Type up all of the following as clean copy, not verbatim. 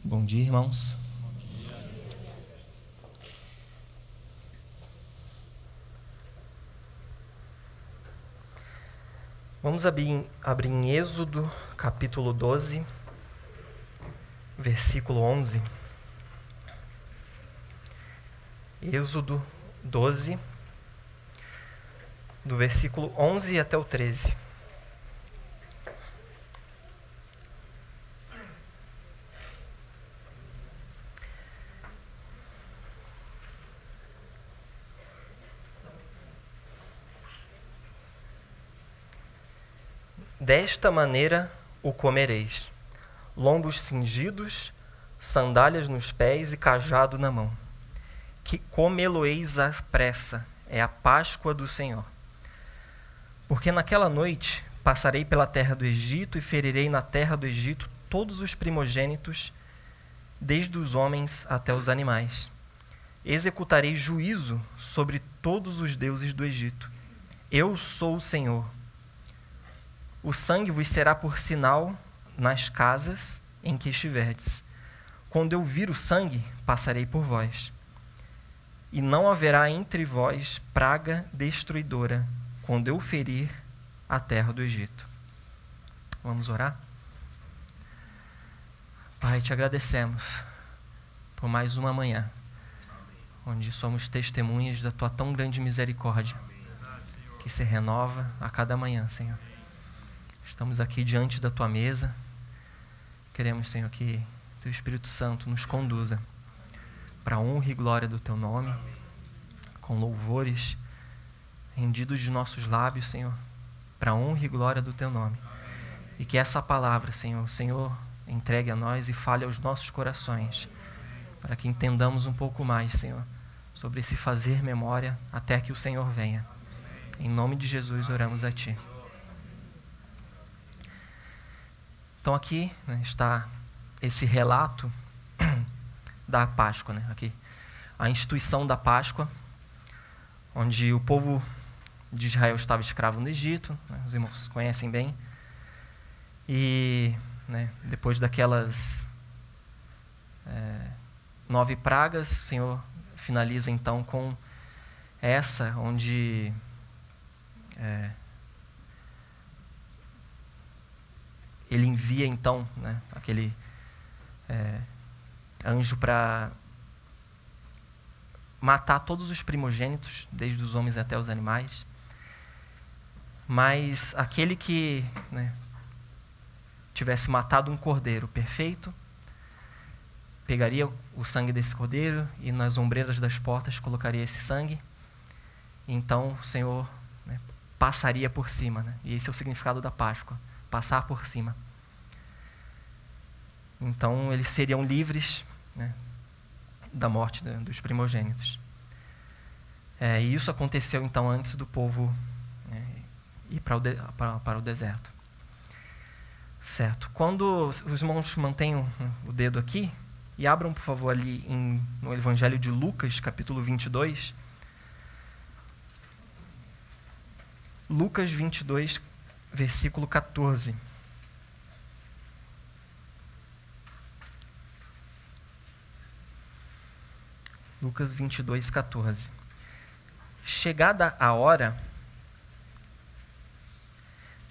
Bom dia, irmãos. Vamos abrir em Êxodo, capítulo 12, versículo 11. Êxodo 12, do versículo 11 até o 13. Desta maneira o comereis: lombos cingidos, sandálias nos pés e cajado na mão. Que comê-lo-eis à pressa, é a Páscoa do Senhor. Porque naquela noite passarei pela terra do Egito e ferirei na terra do Egito todos os primogênitos, desde os homens até os animais. Executarei juízo sobre todos os deuses do Egito. Eu sou o Senhor. O sangue vos será por sinal nas casas em que estiverdes. Quando eu vir o sangue, passarei por vós. E não haverá entre vós praga destruidora, quando eu ferir a terra do Egito. Vamos orar? Pai, te agradecemos por mais uma manhã, onde somos testemunhas da tua tão grande misericórdia, que se renova a cada manhã, Senhor. Estamos aqui diante da tua mesa. Queremos, Senhor, que teu Espírito Santo nos conduza para a honra e glória do teu nome, com louvores rendidos de nossos lábios, Senhor, para a honra e glória do teu nome. E que essa palavra, Senhor, o Senhor entregue a nós e fale aos nossos corações, para que entendamos um pouco mais, Senhor, sobre esse fazer memória até que o Senhor venha. Em nome de Jesus oramos a ti. Então aqui, né, está esse relato da Páscoa, né, aqui, a instituição da Páscoa, onde o povo de Israel estava escravo no Egito, né, os irmãos conhecem bem, e né, depois daquelas 9 pragas, o Senhor finaliza então com essa, onde ele envia então, né, aquele anjo para matar todos os primogênitos, desde os homens até os animais. Mas aquele que, né, tivesse matado um cordeiro perfeito, pegaria o sangue desse cordeiro e nas ombreiras das portas colocaria esse sangue. E então o Senhor, né, passaria por cima, né? E esse é o significado da Páscoa, passar por cima. Então eles seriam livres, né, da morte dos primogênitos. E isso aconteceu então antes do povo, né, ir para o deserto. Certo. Quando os irmãos mantenham o dedo aqui e abram, por favor, ali no Evangelho de Lucas, capítulo 22. Lucas 22, versículo 14. Lucas 22, 14. Chegada a hora,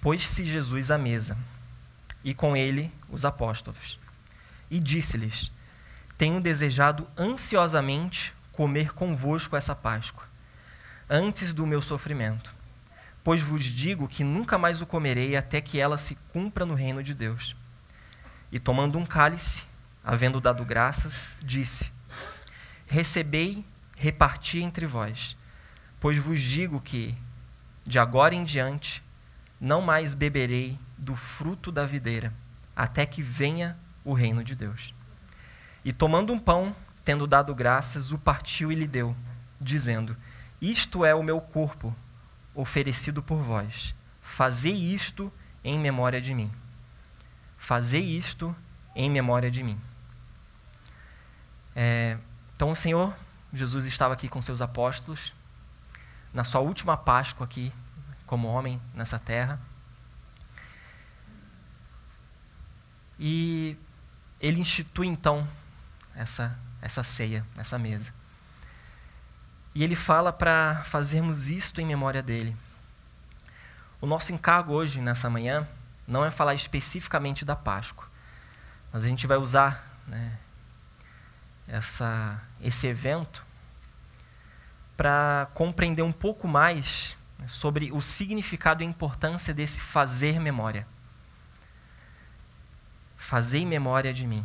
pôs-se Jesus à mesa, e com ele os apóstolos. E disse-lhes: tenho desejado ansiosamente comer convosco essa Páscoa, antes do meu sofrimento. Pois vos digo que nunca mais o comerei até que ela se cumpra no reino de Deus. E tomando um cálice, havendo dado graças, disse: recebei, reparti entre vós, pois vos digo que, de agora em diante, não mais beberei do fruto da videira, até que venha o reino de Deus. E tomando um pão, tendo dado graças, o partiu e lhe deu, dizendo: isto é o meu corpo, oferecido por vós. Fazei isto em memória de mim. Fazei isto em memória de mim. Então o Senhor Jesus estava aqui com seus apóstolos, na sua última Páscoa aqui, como homem nessa terra. E ele institui então essa ceia, essa mesa. E ele fala para fazermos isto em memória dele. O nosso encargo hoje, nessa manhã, não é falar especificamente da Páscoa, mas a gente vai usar, né, esse evento para compreender um pouco mais sobre o significado e a importância desse fazer memória. Fazer em memória de mim.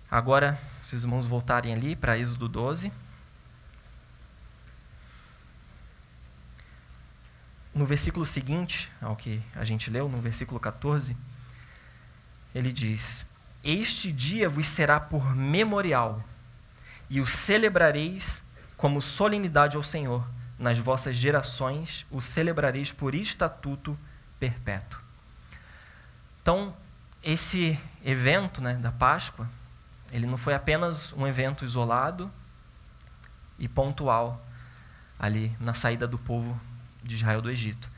Agora, se os irmãos voltarem ali para Êxodo 12. No versículo seguinte, ao que a gente leu, no versículo 14, ele diz: Este dia vos será por memorial, e o celebrareis como solenidade ao Senhor. Nas vossas gerações o celebrareis por estatuto perpétuo. Então, esse evento, né, da Páscoa, ele não foi apenas um evento isolado e pontual ali na saída do povo de Israel do Egito.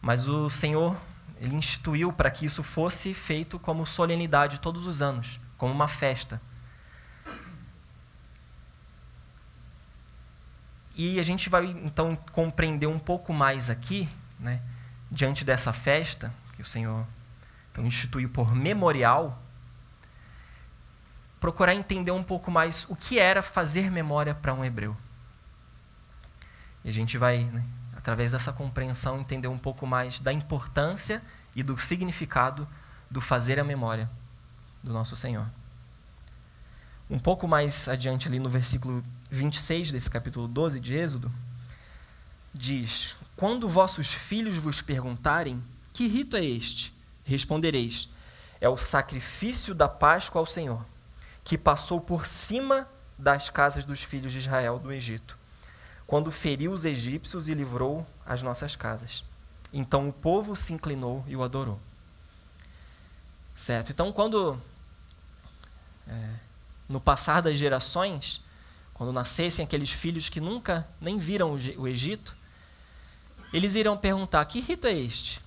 Mas o Senhor, ele instituiu para que isso fosse feito como solenidade todos os anos, como uma festa. E a gente vai então compreender um pouco mais aqui, né, diante dessa festa que o Senhor então instituiu por memorial, procurar entender um pouco mais o que era fazer memória para um hebreu. E a gente vai, né, através dessa compreensão, entender um pouco mais da importância e do significado do fazer a memória do nosso Senhor. Um pouco mais adiante, ali no versículo 26 desse capítulo 12 de Êxodo, diz: Quando vossos filhos vos perguntarem, que rito é este? Respondereis: é o sacrifício da Páscoa ao Senhor, que passou por cima das casas dos filhos de Israel do Egito, quando feriu os egípcios e livrou as nossas casas. Então o povo se inclinou e o adorou. Certo? Então, quando no passar das gerações, quando nascessem aqueles filhos que nunca nem viram o Egito, eles iriam perguntar: que rito é este?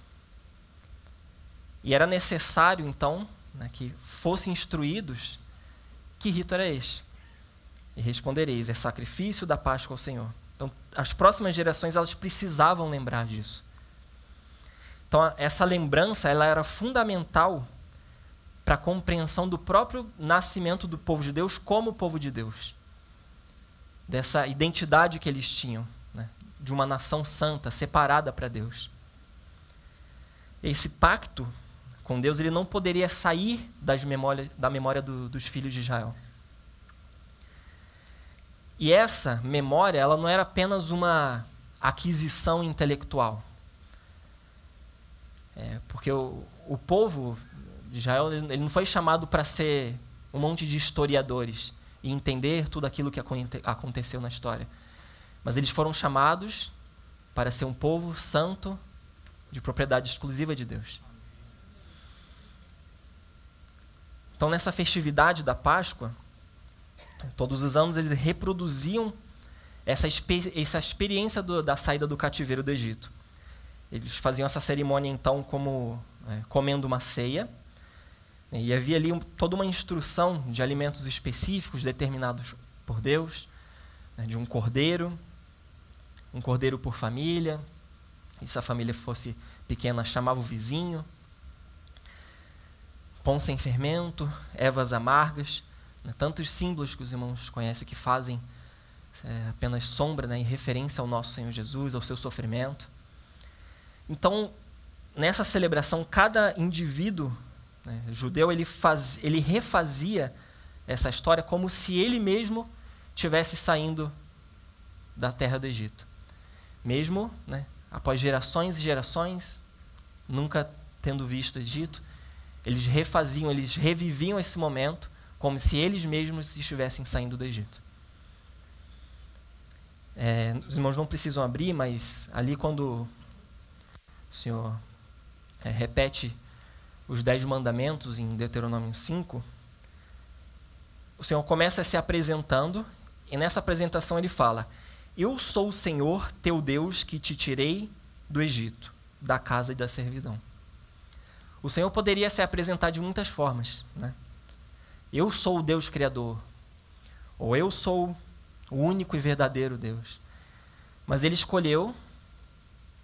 E era necessário, então, né, que fossem instruídos que rito era este. E respondereis: é sacrifício da Páscoa ao Senhor. Então, as próximas gerações, elas precisavam lembrar disso. Então, essa lembrança, ela era fundamental para a compreensão do próprio nascimento do povo de Deus como povo de Deus. Dessa identidade que eles tinham, né, de uma nação santa, separada para Deus. Esse pacto com Deus, ele não poderia sair da memória dos filhos de Israel. E essa memória, ela não era apenas uma aquisição intelectual. Porque o povo de Israel, ele não foi chamado para ser um monte de historiadores e entender tudo aquilo que aconteceu na história. Mas eles foram chamados para ser um povo santo, de propriedade exclusiva de Deus. Então, nessa festividade da Páscoa, todos os anos eles reproduziam essa experiência da saída do cativeiro do Egito. Eles faziam essa cerimônia, então, como comendo uma ceia. E havia ali toda uma instrução de alimentos específicos determinados por Deus, né, de um cordeiro por família. E se a família fosse pequena, chamava o vizinho. Pão sem fermento, ervas amargas, né, tantos símbolos que os irmãos conhecem que fazem apenas sombra, né, em referência ao nosso Senhor Jesus, ao seu sofrimento. Então, nessa celebração, cada indivíduo, né, judeu, ele refazia essa história como se ele mesmo tivesse saindo da terra do Egito. Mesmo, né, após gerações e gerações, nunca tendo visto o Egito, eles reviviam esse momento como se eles mesmos estivessem saindo do Egito. Os irmãos não precisam abrir, mas ali quando o Senhor repete os 10 mandamentos em Deuteronômio 5, o Senhor começa se apresentando, e nessa apresentação ele fala: Eu sou o Senhor teu Deus que te tirei do Egito, da casa e da servidão. O Senhor poderia se apresentar de muitas formas, né? Eu sou o Deus Criador, ou eu sou o único e verdadeiro Deus. Mas ele escolheu,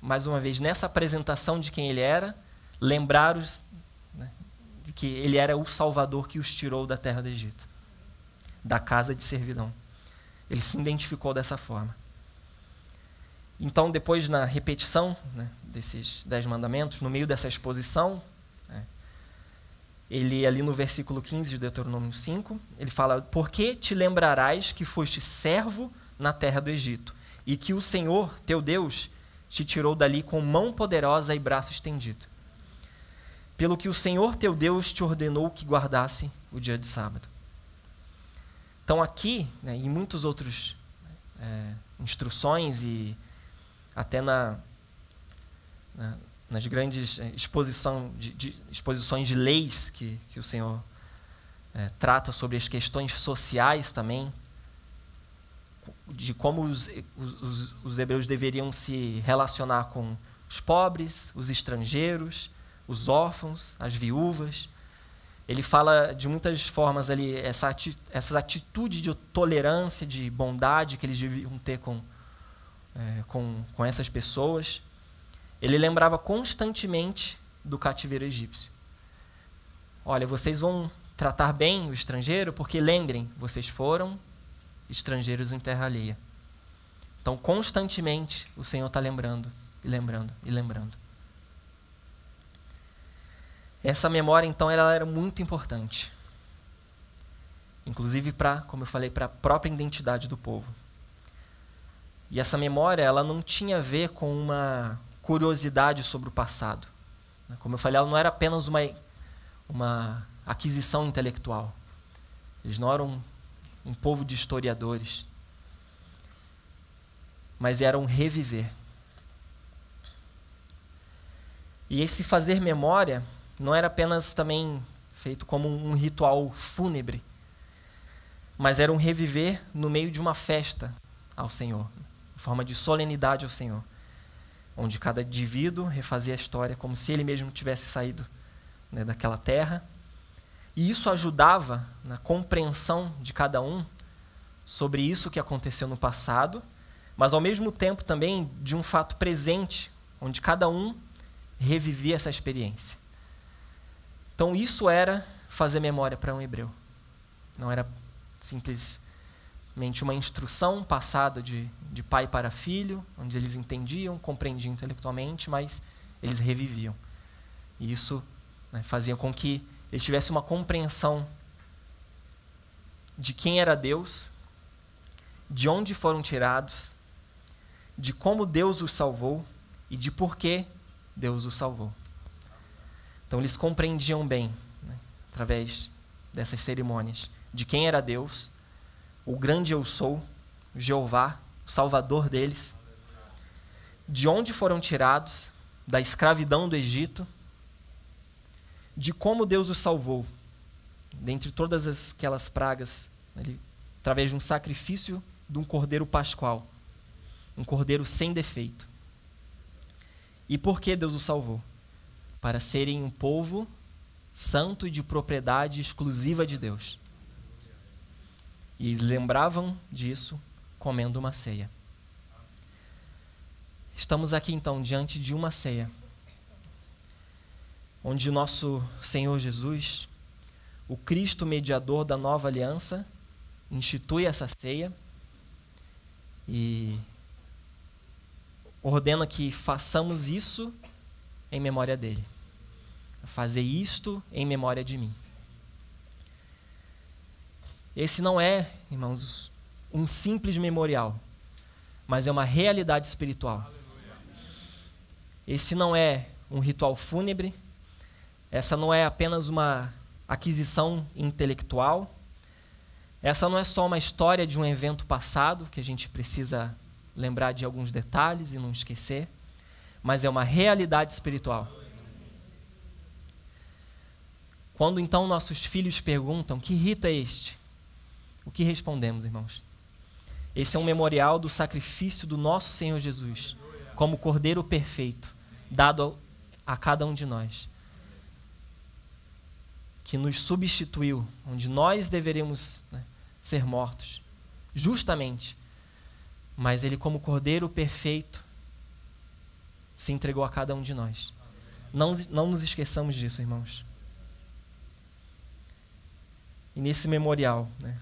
mais uma vez, nessa apresentação de quem ele era, lembrar de que ele era o Salvador que os tirou da terra do Egito, da casa de servidão. Ele se identificou dessa forma. Então, depois, na repetição, né, desses 10 mandamentos, no meio dessa exposição, né, ele, ali no versículo 15 de Deuteronômio 5, ele fala: por que te lembrarás que foste servo na terra do Egito, e que o Senhor, teu Deus, te tirou dali com mão poderosa e braço estendido? Pelo que o Senhor, teu Deus, te ordenou que guardasse o dia de sábado. Então aqui, né, em muitas outras instruções e até nas grandes exposições de leis que o Senhor trata sobre as questões sociais também, de como os hebreus deveriam se relacionar com os pobres, os estrangeiros, os órfãos, as viúvas. Ele fala de muitas formas ali, essa atitude de tolerância, de bondade que eles deviam ter com essas pessoas. Ele lembrava constantemente do cativeiro egípcio. Olha, vocês vão tratar bem o estrangeiro, porque lembrem, vocês foram estrangeiros em terra alheia. Então, constantemente, o Senhor está lembrando, e lembrando, e lembrando. Essa memória, então, ela era muito importante. Inclusive para, como eu falei, para a própria identidade do povo. E essa memória, ela não tinha a ver com uma curiosidade sobre o passado. Como eu falei, ela não era apenas uma aquisição intelectual. Eles não eram um povo de historiadores, mas era um reviver. E esse fazer memória não era apenas também feito como um ritual fúnebre, mas era um reviver no meio de uma festa ao Senhor, em forma de solenidade ao Senhor, onde cada indivíduo refazia a história como se ele mesmo tivesse saído, né, daquela terra. E isso ajudava na compreensão de cada um sobre isso que aconteceu no passado, mas ao mesmo tempo também de um fato presente, onde cada um revivia essa experiência. Então isso era fazer memória para um hebreu. Não era simplesmente uma instrução passada de pai para filho, onde eles entendiam, compreendiam intelectualmente, mas eles reviviam. E isso, né, fazia com que eles tivessem uma compreensão de quem era Deus, de onde foram tirados, de como Deus os salvou e de por que Deus os salvou. Então eles compreendiam bem, né, através dessas cerimônias, de quem era Deus, o grande eu sou, o Jeová, o Salvador deles, de onde foram tirados, da escravidão do Egito, de como Deus os salvou, dentre todas aquelas pragas, através de um sacrifício de um cordeiro pascual, um cordeiro sem defeito. E por que Deus os salvou? Para serem um povo santo e de propriedade exclusiva de Deus. E eles lembravam disso comendo uma ceia. Estamos aqui então diante de uma ceia, onde nosso Senhor Jesus, o Cristo mediador da nova aliança, institui essa ceia e ordena que façamos isso em memória dele. Fazer isto em memória de mim. Esse não é, irmãos, um simples memorial, mas é uma realidade espiritual. Esse não é um ritual fúnebre, essa não é apenas uma aquisição intelectual, essa não é só uma história de um evento passado, que a gente precisa lembrar de alguns detalhes e não esquecer, mas é uma realidade espiritual. Quando então nossos filhos perguntam: que rito é este? O que respondemos, irmãos? Esse é um memorial do sacrifício do nosso Senhor Jesus, como Cordeiro perfeito, dado a cada um de nós. que nos substituiu, onde nós deveríamos, né, ser mortos, justamente, mas ele, como Cordeiro perfeito, se entregou a cada um de nós. Não nos esqueçamos disso, irmãos. E nesse memorial, né,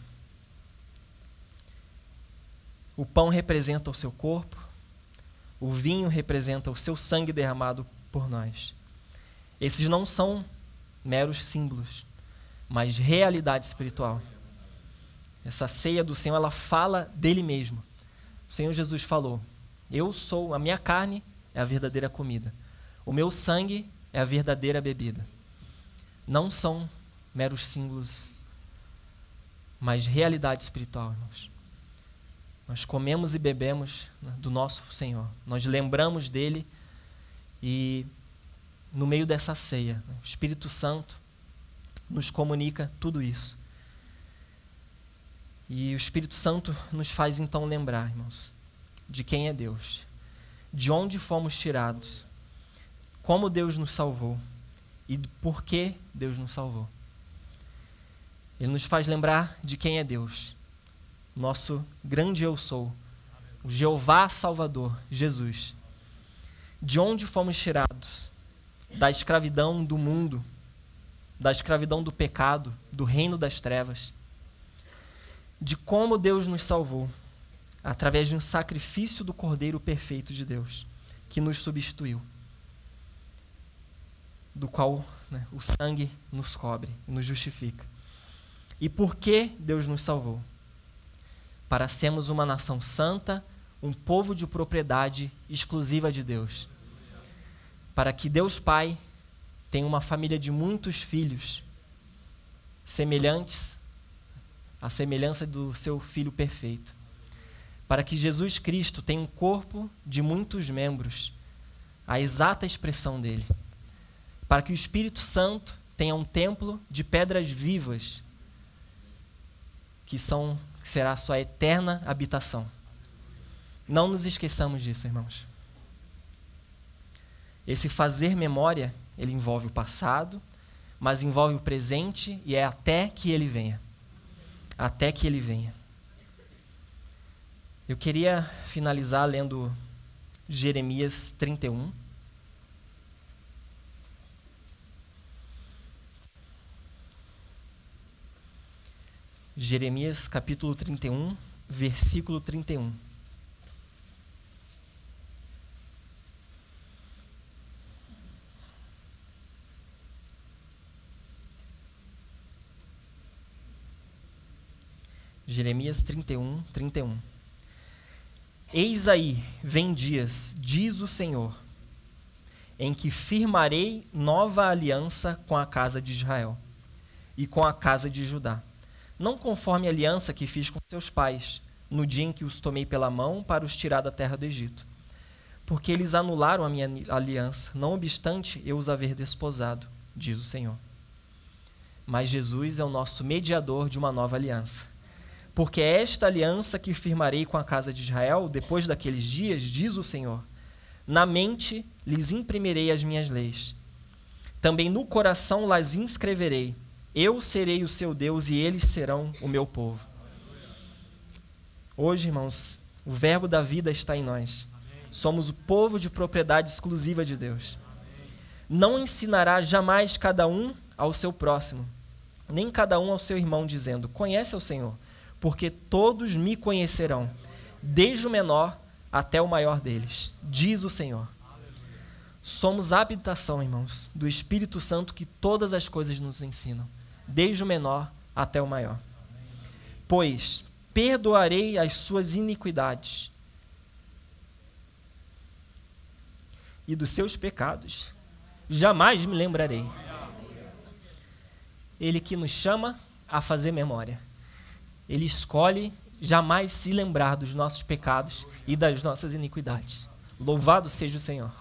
o pão representa o seu corpo, o vinho representa o seu sangue derramado por nós. Esses não são meros símbolos, mas realidade espiritual. Essa ceia do Senhor, ela fala dele mesmo. O Senhor Jesus falou: a minha carne é a verdadeira comida, o meu sangue é a verdadeira bebida. Não são meros símbolos, mas realidade espiritual, irmãos. Nós comemos e bebemos, né, do nosso Senhor. Nós lembramos dele e no meio dessa ceia, né, o Espírito Santo nos comunica tudo isso. E o Espírito Santo nos faz então lembrar, irmãos, de quem é Deus, de onde fomos tirados, como Deus nos salvou e por que Deus nos salvou. Ele nos faz lembrar de quem é Deus, nosso grande eu sou, o Jeová Salvador, Jesus. De onde fomos tirados? Da escravidão do mundo, da escravidão do pecado, do reino das trevas. De como Deus nos salvou, através de um sacrifício do Cordeiro perfeito de Deus, que nos substituiu, do qual, né, o sangue nos cobre, nos justifica. E por que Deus nos salvou? Para sermos uma nação santa, um povo de propriedade exclusiva de Deus. Para que Deus Pai tenha uma família de muitos filhos, semelhantes à semelhança do seu Filho perfeito. Para que Jesus Cristo tenha um corpo de muitos membros, a exata expressão dele. Para que o Espírito Santo tenha um templo de pedras vivas, que será a sua eterna habitação. Não nos esqueçamos disso, irmãos. Esse fazer memória, ele envolve o passado, mas envolve o presente e é até que ele venha. Até que ele venha. Eu queria finalizar lendo Jeremias 31. Jeremias capítulo 31, versículo 31. Jeremias 31, 31. Eis aí, vem dias, diz o Senhor, em que firmarei nova aliança com a casa de Israel e com a casa de Judá, não conforme a aliança que fiz com seus pais, no dia em que os tomei pela mão para os tirar da terra do Egito. Porque eles anularam a minha aliança, não obstante eu os haver desposado, diz o Senhor. Mas Jesus é o nosso mediador de uma nova aliança. Porque é esta aliança que firmarei com a casa de Israel, depois daqueles dias, diz o Senhor. Na mente lhes imprimirei as minhas leis. Também no coração las inscreverei. Eu serei o seu Deus e eles serão o meu povo. Hoje, irmãos, o verbo da vida está em nós. Somos o povo de propriedade exclusiva de Deus. Não ensinará jamais cada um ao seu próximo, nem cada um ao seu irmão, dizendo: conhece ao Senhor, porque todos me conhecerão, desde o menor até o maior deles, diz o Senhor. Somos a habitação, irmãos, do Espírito Santo que todas as coisas nos ensinam, desde o menor até o maior. Pois perdoarei as suas iniquidades e dos seus pecados jamais me lembrarei. Ele que nos chama a fazer memória. Ele escolhe jamais se lembrar dos nossos pecados e das nossas iniquidades. Louvado seja o Senhor.